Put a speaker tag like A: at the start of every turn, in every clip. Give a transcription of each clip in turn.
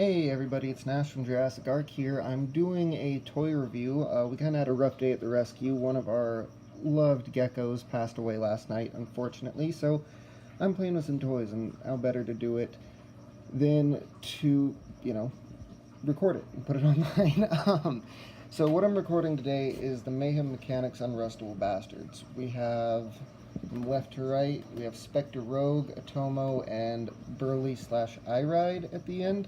A: Hey everybody, it's Nash from Jurassic Ark here. I'm doing a toy review. We kind of had a rough day at the rescue. One of our loved geckos passed away last night, unfortunately, so I'm playing with some toys, and how better to do it than to, record it and put it online. So what I'm recording today is the Mayhem Mekanics Unrustable Bastards. We have, from left to right, we have Spectre Rogue, Otomo, and Burley / I-Ride at the end.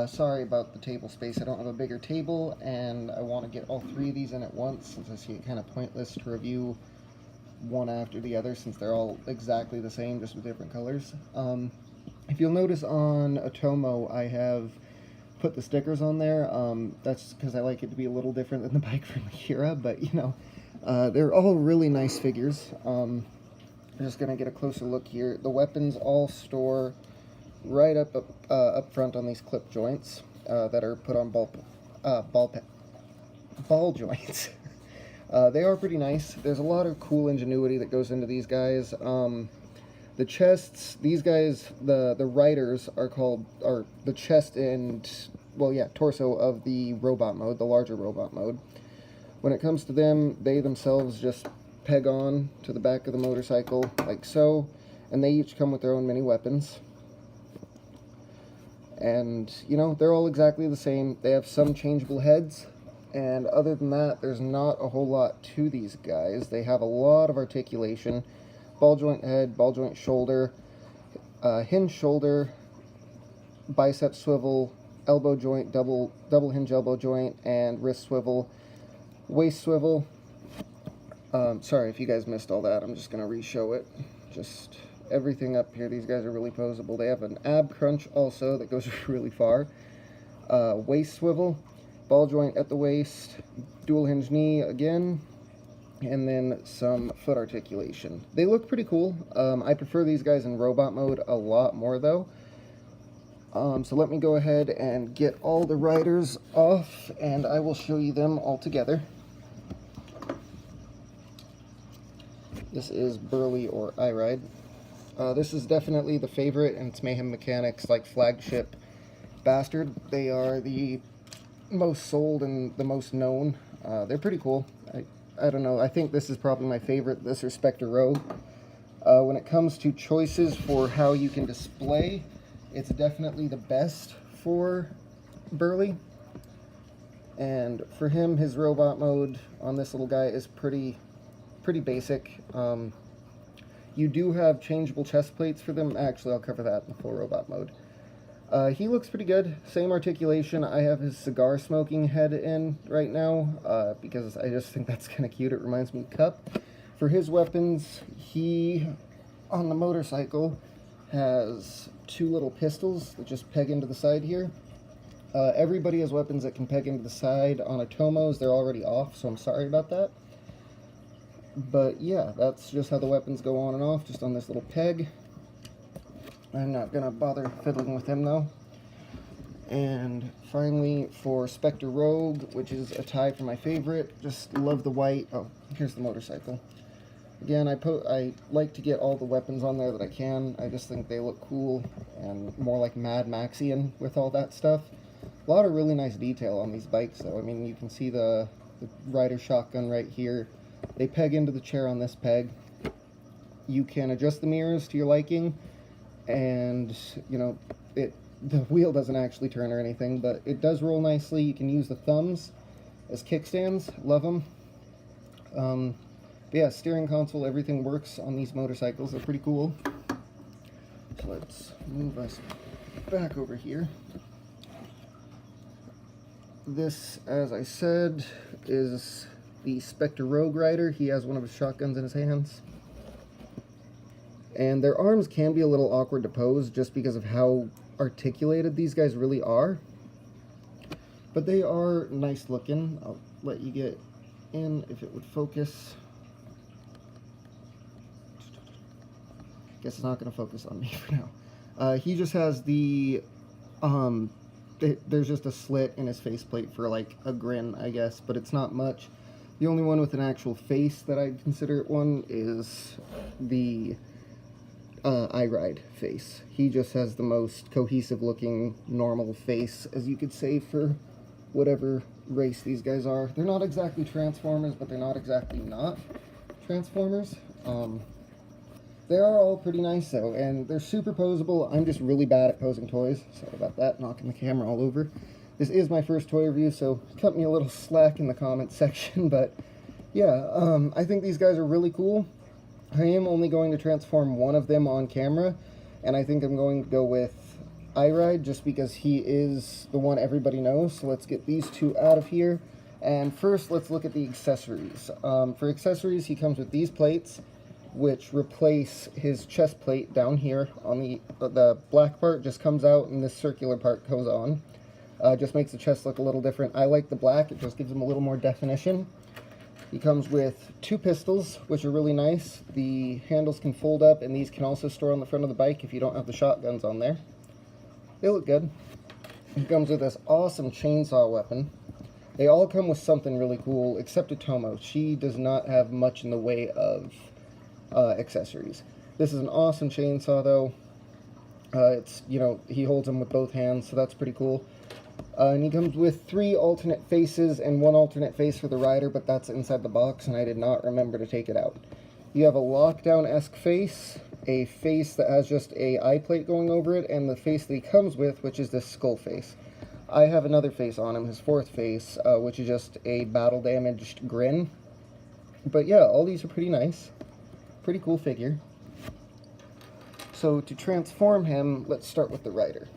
A: Sorry about the table space. I don't have a bigger table, and I want to get all three of these in at once, since I see it kind of pointless to review one after the other, since they're all exactly the same, just with different colors. If you'll notice on Otomo, I have put the stickers on there. That's because I like it to be a little different than the bike from Akira, but they're all really nice figures. I'm just going to get a closer look here. The weapons all store right up front on these clip joints that are put on ball joints. They are pretty nice. There's a lot of cool ingenuity that goes into these guys. The chests, these guys, the riders are the chest and, well, yeah, torso of the robot mode, the larger robot mode. When it comes to them, they themselves just peg on to the back of the motorcycle like so, and they each come with their own mini weapons. And, they're all exactly the same. They have some changeable heads, and other than that, there's not a whole lot to these guys. They have a lot of articulation. Ball joint head, ball joint shoulder, hinge shoulder, bicep swivel, elbow joint, double hinge elbow joint, and wrist swivel, waist swivel. Sorry if you guys missed all that. I'm just going to re-show it. Just everything up here. These guys are really posable. They have an ab crunch also that goes really far. Waist swivel, ball joint at the waist, dual hinge knee again, and then some foot articulation. They look pretty cool. I prefer these guys in robot mode a lot more though. So let me go ahead and get all the riders off, and I will show you them all together. This is Burley or I-Ride. This is definitely the favorite, and it's Mayhem Mekanics' flagship bastard. They are the most sold and the most known. They're pretty cool. I don't know, I think this is probably my favorite, this or Spectre Rogue. When it comes to choices for how you can display, it's definitely the best for Burley. And for him, his robot mode on this little guy is pretty basic. You do have changeable chest plates for them. Actually, I'll cover that in the full robot mode. He looks pretty good. Same articulation. I have his cigar smoking head in right now because I just think that's kind of cute. It reminds me of Cup. For his weapons, he, on the motorcycle, has two little pistols that just peg into the side here. Everybody has weapons that can peg into the side. On Otomo's, they're already off, so I'm sorry about that. But yeah, that's just how the weapons go on and off, just on this little peg. I'm not going to bother fiddling with him though. And finally, for Spectre Rogue, which is a tie for my favorite, just love the white. Oh, here's the motorcycle. Again, I like to get all the weapons on there that I can. I just think they look cool and more like Mad Maxian with all that stuff. A lot of really nice detail on these bikes though. I mean, you can see the rider shotgun right here. They peg into the chair on this peg. You can adjust the mirrors to your liking, and the wheel doesn't actually turn or anything, but it does roll nicely. You can use the thumbs as kickstands. Love them. But yeah, steering console, everything works on these motorcycles. They're pretty cool. So let's move us back over here. This, as I said, is the Spectre Rogue rider. He has one of his shotguns in his hands. And their arms can be a little awkward to pose just because of how articulated these guys really are. But they are nice looking. I'll let you get in if it would focus. Guess it's not going to focus on me for now. He just has the there's just a slit in his faceplate for like a grin, I guess, but it's not much. The only one with an actual face that I'd consider it one is the iRide face. He just has the most cohesive looking normal face, as you could say, for whatever race these guys are. They're not exactly Transformers, but they're not exactly not Transformers. They are all pretty nice though, and they're super posable. I'm just really bad at posing toys. Sorry about that, knocking the camera all over. This is my first toy review, so cut me a little slack in the comments section, but yeah, I think these guys are really cool. I am only going to transform one of them on camera, and I think I'm going to go with iRide just because he is the one everybody knows. So let's get these two out of here. And first, let's look at the accessories. For accessories, he comes with these plates, which replace his chest plate down here. On the black part just comes out, and this circular part goes on. Just makes the chest look a little different. I like the black, it just gives him a little more definition. He comes with two pistols, which are really nice. The handles can fold up, and these can also store on the front of the bike if you don't have the shotguns on there. They look good. He comes with this awesome chainsaw weapon. They all come with something really cool, except Otomo. She does not have much in the way of accessories. This is an awesome chainsaw, though. It's, you know, he holds them with both hands, so that's pretty cool. And he comes with 3 alternate faces and 1 alternate face for the rider, but that's inside the box, and I did not remember to take it out. You have a lockdown-esque face, a face that has just a eye plate going over it, and the face that he comes with, which is this skull face. I have another face on him, his 4th face, which is just a battle-damaged grin. But yeah, all these are pretty nice. Pretty cool figure. So to transform him, let's start with the rider.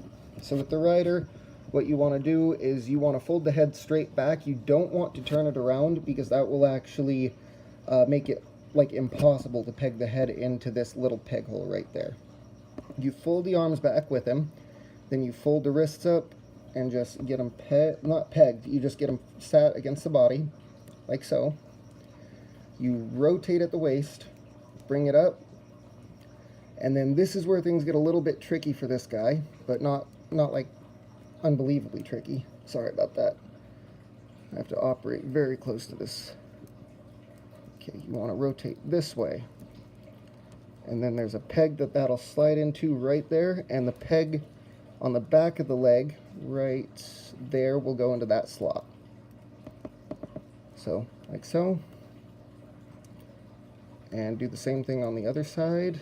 A: So with the rider, what you want to do is you want to fold the head straight back. You don't want to turn it around because that will actually make it like impossible to peg the head into this little peg hole right there. You fold the arms back with him, then you fold the wrists up and just get them not pegged, you just get them sat against the body, like so. You rotate at the waist, bring it up, and then this is where things get a little bit tricky for this guy, but not like unbelievably tricky. Sorry about that. I have to operate very close to this. Okay, you want to rotate this way. And then there's a peg that'll slide into right there, and the peg on the back of the leg right there will go into that slot. So, like so. And do the same thing on the other side.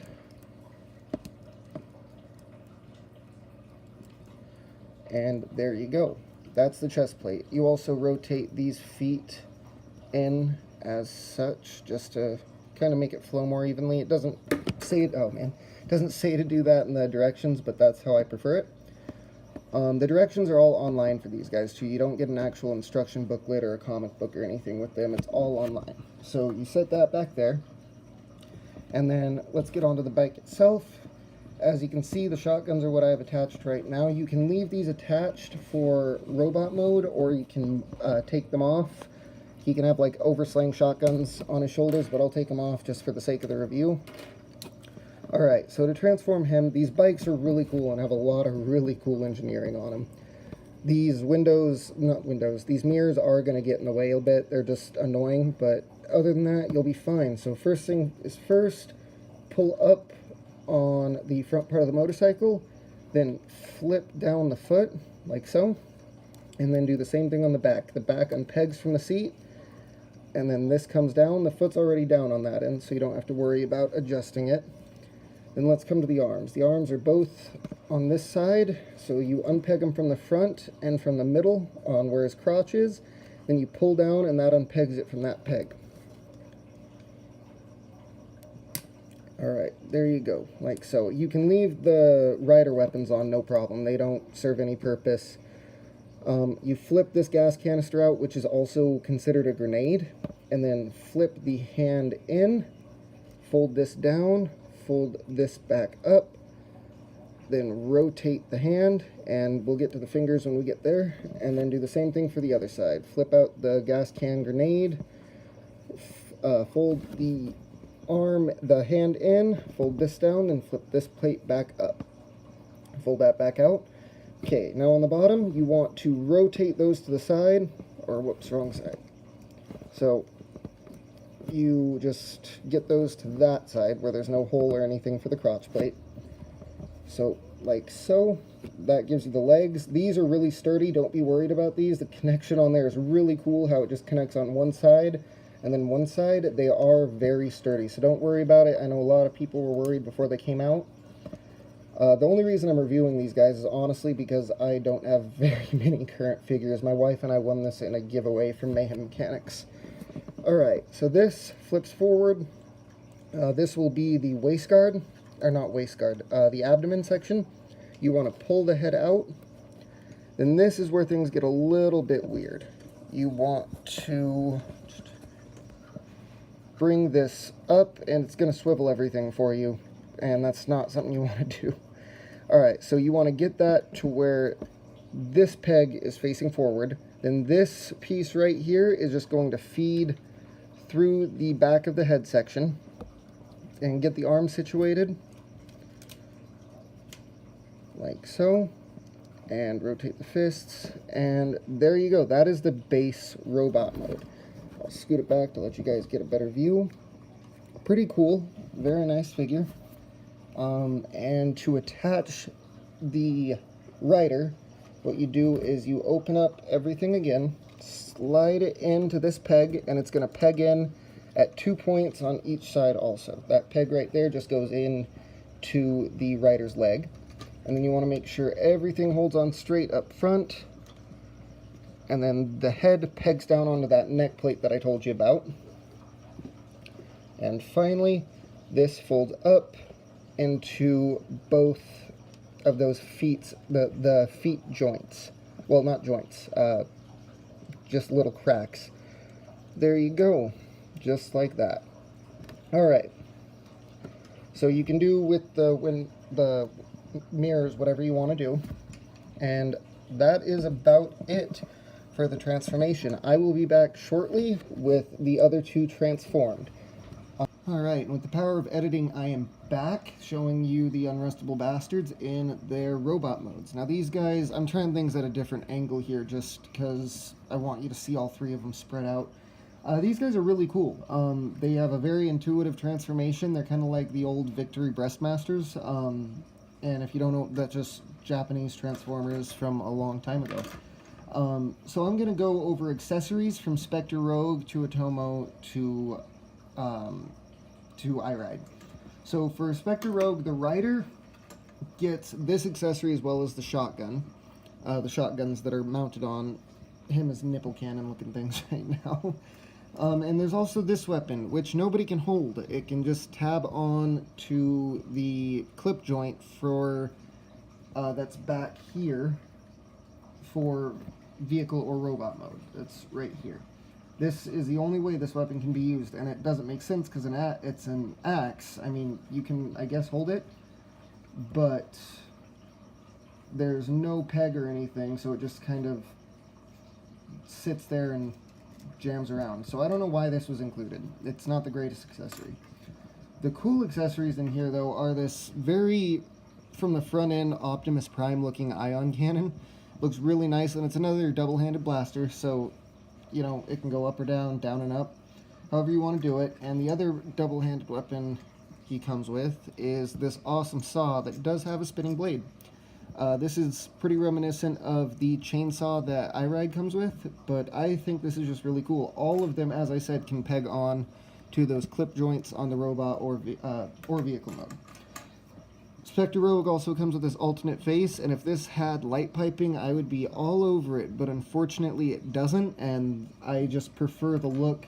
A: And there you go. That's the chest plate. You also rotate these feet in as such, just to kind of make it flow more evenly. It doesn't say it, oh man, it doesn't say to do that in the directions, but that's how I prefer it. The directions are all online for these guys too. You don't get an actual instruction booklet or a comic book or anything with them. It's all online. So you set that back there. And then let's get onto the bike itself. As you can see, the shotguns are what I have attached right now. You can leave these attached for robot mode, or you can take them off. He can have like overslang shotguns on his shoulders, but I'll take them off just for the sake of the review. Alright, so to transform him, these bikes are really cool and have a lot of really cool engineering on them. These these mirrors are going to get in the way a bit. They're just annoying, but other than that, you'll be fine. So first thing is first, pull up on the front part of the motorcycle, then flip down the foot, like so, and then do the same thing on the back. The back unpegs from the seat, and then this comes down. The foot's already down on that end, so you don't have to worry about adjusting it. Then let's come to the arms. The arms are both on this side, so you unpeg them from the front and from the middle on where his crotch is, then you pull down and that unpegs it from that peg. Alright, there you go, like so. You can leave the rider weapons on, no problem. They don't serve any purpose. You flip this gas canister out, which is also considered a grenade, and then flip the hand in, fold this down, fold this back up, then rotate the hand, and we'll get to the fingers when we get there, and then do the same thing for the other side. Flip out the gas can grenade, fold the the hand in, fold this down, and flip this plate back up. Fold that back out. Okay, now on the bottom, you want to rotate those to the side, or whoops, wrong side. So, you just get those to that side where there's no hole or anything for the crotch plate. So, like so. That gives you the legs. These are really sturdy, don't be worried about these. The connection on there is really cool, how it just connects on one side and then one side. They are very sturdy, so don't worry about it. I know a lot of people were worried before they came out. The only reason I'm reviewing these guys is honestly because I don't have very many current figures. My wife and I won this in a giveaway from Mayhem Mekanics. Alright, so this flips forward. This will be the waist guard, or not waist guard, the abdomen section. You want to pull the head out. Then this is where things get a little bit weird. You want to bring this up, and it's going to swivel everything for you, and that's not something you want to do. Alright, so you want to get that to where this peg is facing forward. Then this piece right here is just going to feed through the back of the head section and get the arm situated. Like so, and rotate the fists, and there you go. That is the base robot mode. I'll scoot it back to let you guys get a better view. Pretty cool, very nice figure. And to attach the rider, what you do is you open up everything again, slide it into this peg, and it's going to peg in at 2 points on each side also. That peg right there just goes in to the rider's leg. And then you want to make sure everything holds on straight up front. And then the head pegs down onto that neck plate that I told you about. And finally, this folds up into both of those feet, the feet joints. Well, not joints, just little cracks. There you go, just like that. Alright, so you can do with the mirrors whatever you want to do, and that is about it for the transformation. I will be back shortly with the other two transformed. Alright, with the power of editing, I am back showing you the Unrustable Bastards in their robot modes. Now these guys, I'm trying things at a different angle here just because I want you to see all three of them spread out. These guys are really cool. They have a very intuitive transformation. They're kind of like the old Victory Breastmasters. And if you don't know, that's just Japanese Transformers from a long time ago. So I'm going to go over accessories from Spector Rogue to Otomo to iRide. So for Spector Rogue, the rider gets this accessory as well as the shotgun. The shotguns that are mounted on him as nipple cannon looking things right now. And there's also this weapon, which nobody can hold. It can just tab on to the clip joint for that's back here for vehicle or robot mode. That's right here. This is the only way this weapon can be used, and it doesn't make sense because it's an axe. I mean, you can, I guess, hold it, but there's no peg or anything, so it just kind of sits there and jams around. So I don't know why this was included. It's not the greatest accessory. The cool accessories in here, though, are this very, from the front end, Optimus Prime looking ion cannon. Looks really nice, and it's another double-handed blaster, so, you know, it can go up or down, down and up, however you want to do it. And the other double-handed weapon he comes with is this awesome saw that does have a spinning blade. This is pretty reminiscent of the chainsaw that iRide comes with, but I think this is just really cool. All of them, as I said, can peg on to those clip joints on the robot or vehicle mode. Spector Rogue also comes with this alternate face, and if this had light piping, I would be all over it, but unfortunately it doesn't, and I just prefer the look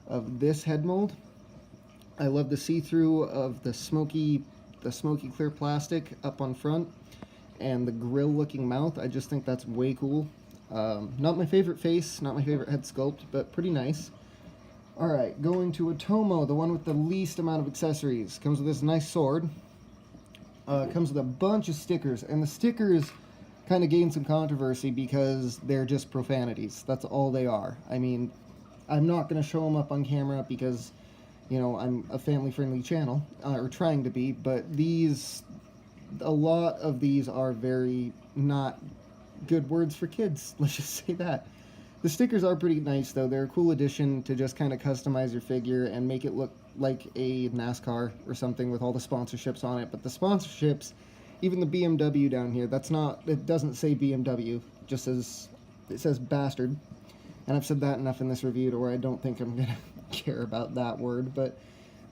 A: of this head mold. I love the see-through of the smoky clear plastic up on front, and the grill-looking mouth. I just think that's way cool. Not my favorite face, not my favorite head sculpt, but pretty nice. Alright, going to Otomo, the one with the least amount of accessories. Comes with this nice sword. Comes with a bunch of stickers, and the stickers kind of gain some controversy because they're just profanities. That's all they are. I mean, I'm not going to show them up on camera because, you know, I'm a family-friendly channel, or trying to be, but a lot of these are very not good words for kids, let's just say that. The stickers are pretty nice, though. They're a cool addition to just kind of customize your figure and make it look like a NASCAR or something with all the sponsorships on it. But the sponsorships, even the BMW down here, that's not, it doesn't say BMW, just says, it says bastard. And I've said that enough in this review to where I don't think I'm going to care about that word. But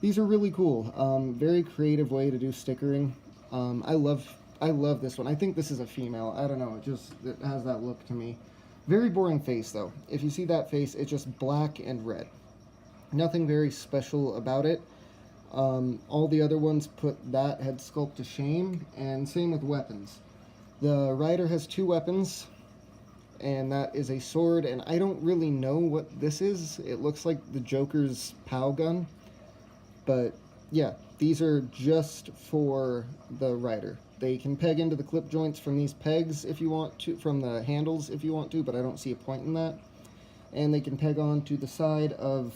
A: these are really cool. Very creative way to do stickering. I love this one. I think this is a female. I don't know. It has that look to me. Very boring face, though. If you see that face, it's just black and red. Nothing very special about it. All the other ones put that head sculpt to shame, and same with weapons. The rider has 2 weapons, and that is a sword, and I don't really know what this is. It looks like the Joker's POW gun, but yeah, these are just for the rider. They can peg into the clip joints from these pegs if you want to, from the handles if you want to, but I don't see a point in that. And they can peg on to the side of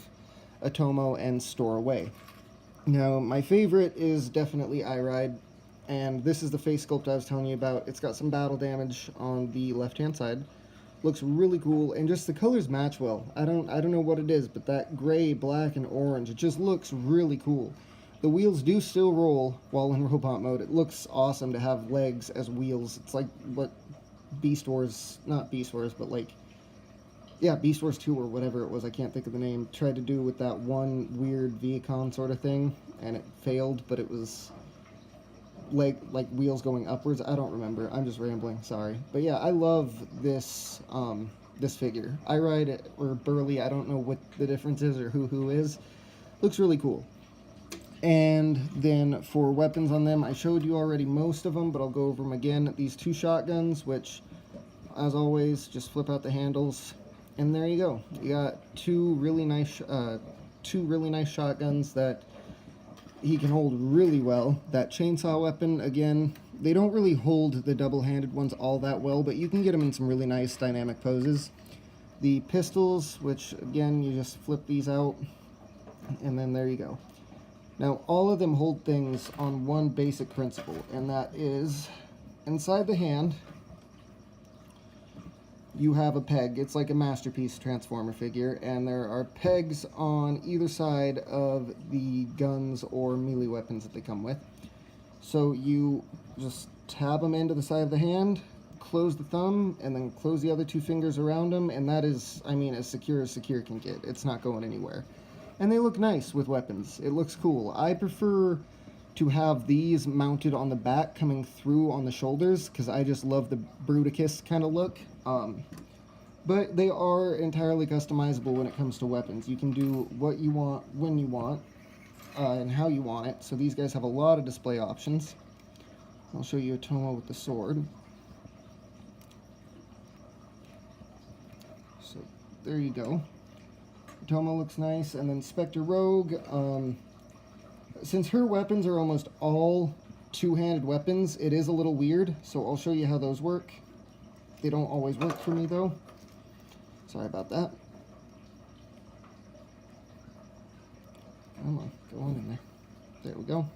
A: Otomo and store away. Now, my favorite is definitely iRide, and this is the face sculpt I was telling you about. It's got some battle damage on the left-hand side. Looks really cool, and just the colors match well. I don't know what it is, but that gray, black, and orange, it just looks really cool. The wheels do still roll while in robot mode. It looks awesome to have legs as wheels. It's like what Beast Wars, not Beast Wars, but like, yeah, Beast Wars 2 or whatever it was, I can't think of the name, tried to do with that one weird Viacom sort of thing, and it failed, but it was like wheels going upwards. I don't remember. I'm just rambling, sorry. But yeah, I love this this figure. iRide or Burley, I don't know what the difference is or who is. Looks really cool. And then for weapons on them, I showed you already most of them, but I'll go over them again. These 2 shotguns, which, as always, just flip out the handles, and there you go. You got two really nice shotguns that he can hold really well. That chainsaw weapon, again, they don't really hold the double-handed ones all that well, but you can get them in some really nice dynamic poses. The pistols, which, again, you just flip these out, and then there you go. Now, all of them hold things on one basic principle, and that is, inside the hand, you have a peg. It's like a Masterpiece Transformer figure, and there are pegs on either side of the guns or melee weapons that they come with. So you just tab them into the side of the hand, close the thumb, and then close the other 2 fingers around them, and that is, I mean, as secure can get. It's not going anywhere. And they look nice with weapons. It looks cool. I prefer to have these mounted on the back, coming through on the shoulders, because I just love the Bruticus kind of look. But they are entirely customizable when it comes to weapons. You can do what you want, when you want, and how you want it. So these guys have a lot of display options. I'll show you Otomo with the sword. So there you go. Otomo looks nice, and then Spectre Rogue, since her weapons are almost all 2-handed weapons, it is a little weird, so I'll show you how those work. They don't always work for me, though. Sorry about that. Come on, go on in there. There we go.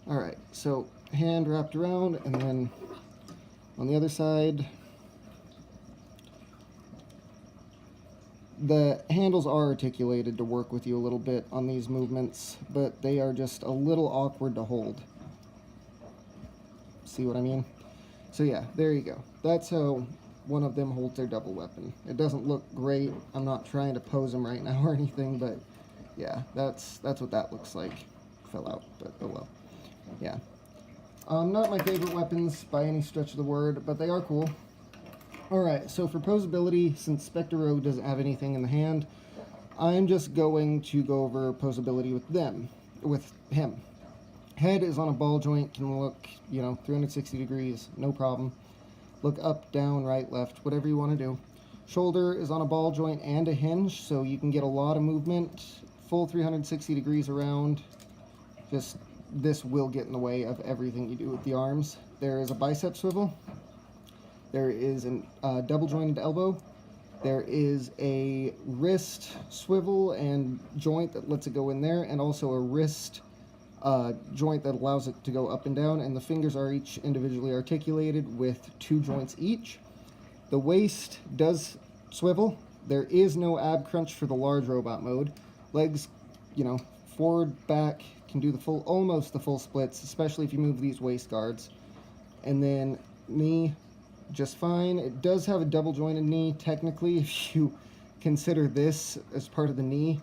A: Alright, so hand wrapped around, and then on the other side, the handles are articulated to work with you a little bit on these movements, but they are just a little awkward to hold. See what I mean? So yeah, there you go. That's how one of them holds their double weapon. It doesn't look great. I'm not trying to pose them right now or anything, but yeah, that's what that looks like. Fell out, but oh well. Yeah. Not my favorite weapons by any stretch of the word, but they are cool. Alright, so for posability, since Spectre Rogue doesn't have anything in the hand, I'm just going to go over posability with him. Head is on a ball joint, can look, 360 degrees, no problem. Look up, down, right, left, whatever you want to do. Shoulder is on a ball joint and a hinge, so you can get a lot of movement, full 360 degrees around. Just, this will get in the way of everything you do with the arms. There is a bicep swivel. There is a double jointed elbow. There is a wrist swivel and joint that lets it go in there, and also a wrist joint that allows it to go up and down, and the fingers are each individually articulated with 2 joints each. The waist does swivel, There is no ab crunch for the large robot mode. Legs, you know, forward, back, can do the full, almost the full splits, especially if you move these waist guards. And then knee, just fine. It does have a double jointed knee, technically, if you consider this as part of the knee.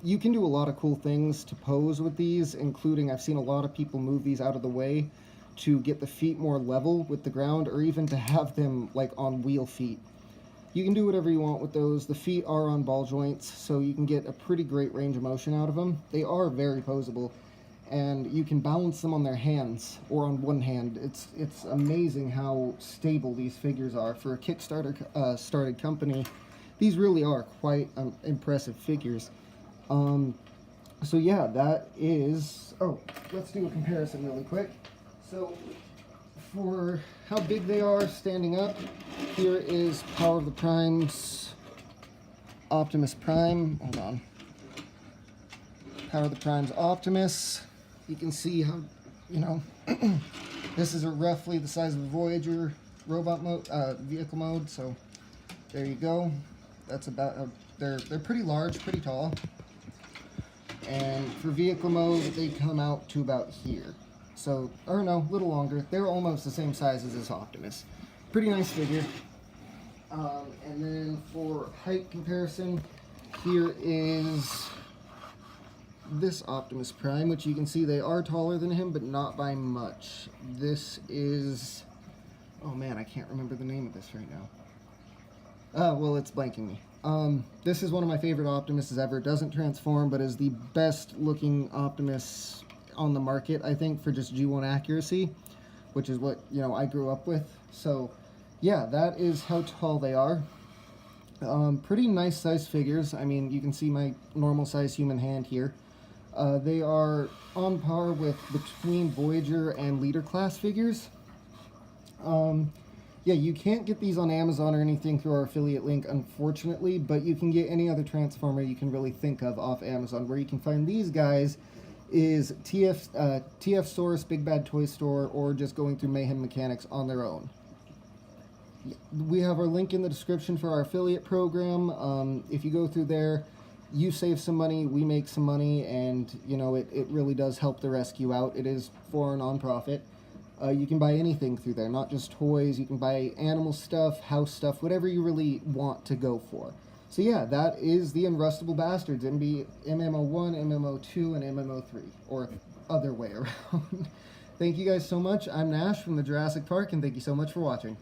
A: You can do a lot of cool things to pose with these, including I've seen a lot of people move these out of the way to get the feet more level with the ground, or even to have them like on wheel feet. You can do whatever you want with those. The feet are on ball joints, so you can get a pretty great range of motion out of them. They are very posable, and you can balance them on their hands or on one hand. It's amazing how stable these figures are. For a Kickstarter started company, these really are quite impressive figures. So yeah, that is, oh, let's do a comparison really quick. So for how big they are standing up, here is Power of the Prime's Optimus Prime. Hold on. Power of the Prime's Optimus. You can see how, you know, this is roughly the size of a Voyager robot mode, vehicle mode. So there you go. That's about, they're pretty large, pretty tall. And for vehicle mode, they come out to about here. So, or no, a little longer. They're almost the same size as this Optimus. Pretty nice figure. And then for height comparison, here is this Optimus Prime, which you can see they are taller than him, but not by much. This is, oh man, I can't remember the name of this right now. Well, it's blanking me. This is one of my favorite Optimuses ever. It doesn't transform, but is the best looking Optimus on the market, I think, for just G1 accuracy, which is what, you know, I grew up with. So yeah, that is how tall they are. Pretty nice size figures. I mean, you can see my normal size human hand here. They are on par with between Voyager and Leader class figures. Yeah, you can't get these on Amazon or anything through our affiliate link, unfortunately, but you can get any other Transformer you can really think of off Amazon. Where you can find these guys is TF Stores, Big Bad Toy Store, or just going through Mayhem Mechanics on their own. We have our link in the description for our affiliate program. If you go through there, you save some money, we make some money, and you know, it really does help the rescue out. It is for a non-profit. You can buy anything through there, not just toys. You can buy animal stuff, house stuff, whatever you really want to go for. So yeah, that is the Unrustable Bastards, MM01, MM02, and MM03, or other way around. Thank you guys so much. I'm Nash from the Jurassic Park, and thank you so much for watching.